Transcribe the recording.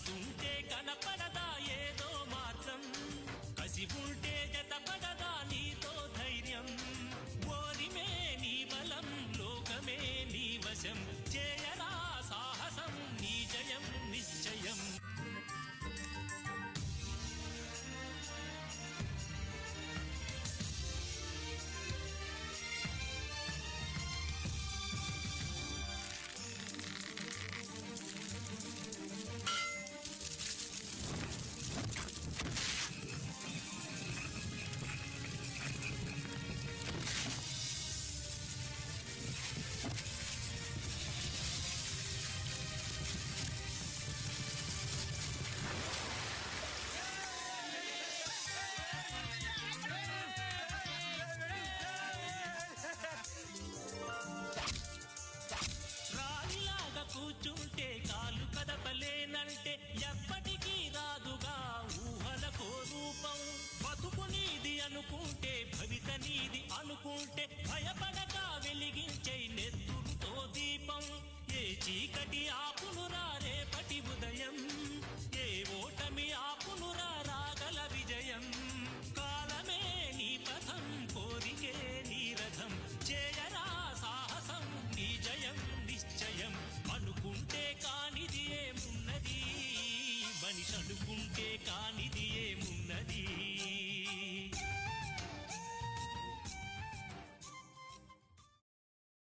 మనసుంటే కనపడదా ఏదో మార్గం, కసి ఉంటే జతపడదా నీతో ధైర్యం. ఓరిమే నీ బలం, లోకమే నీ వశం, చేయరా సాహసం, నీ జయం నిశ్చయం. కూర్చుంటే కాలు కదపలేనంటే ఎప్పటికీ రాదుగా ఊహలకో రూపం. బతుకు నీది అనుకుంటే భవిత నీది అనుకుంటే భయపడక వెలిగించే నెత్తురుతో దీపం. ఏ చీకటి ఆపునురా రేపటి ఉదయం, ఏ ఓటమి ఆపునురా రాగల విజయం. కాలమే నీ పథం, కోరికే నీ రథం, చేయరా సాహసం, నీ జయం నిశ్చయం. అనుకుంటే కానిది ఏమున్నది, మనిషి అనుకుంటే కానిది ఏమున్నది.